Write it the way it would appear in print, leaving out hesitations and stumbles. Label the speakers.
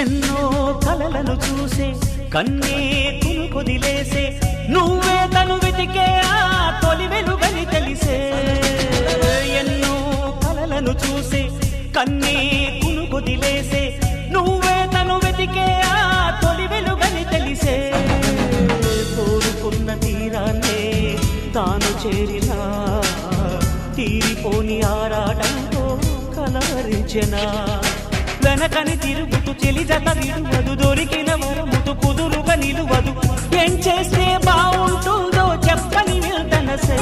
Speaker 1: ఎన్నో కలలను చూసే కన్నే కునుకొదిలేసే నువ్వే తను వెతికే ఆ తొలి వెలుగని తెలిసే ఎన్నో కలలను చూసే కన్నే కునుకొదిలేసే నువ్వే తను వెతికే ఆ తొలి వెలుగని తెలిసే కోరుకున్న తీరాన్నే తాను చేరినా తీరిపోని ఆరాటంతో కలవరించెనా వెనకని తిరుగుతూ చెలి జత విడువదు దొరికిన వరముతు కుదురుగా నిలువదు ఏం చేస్తే బాగుంటుందో చెప్పని వెళ్తనసే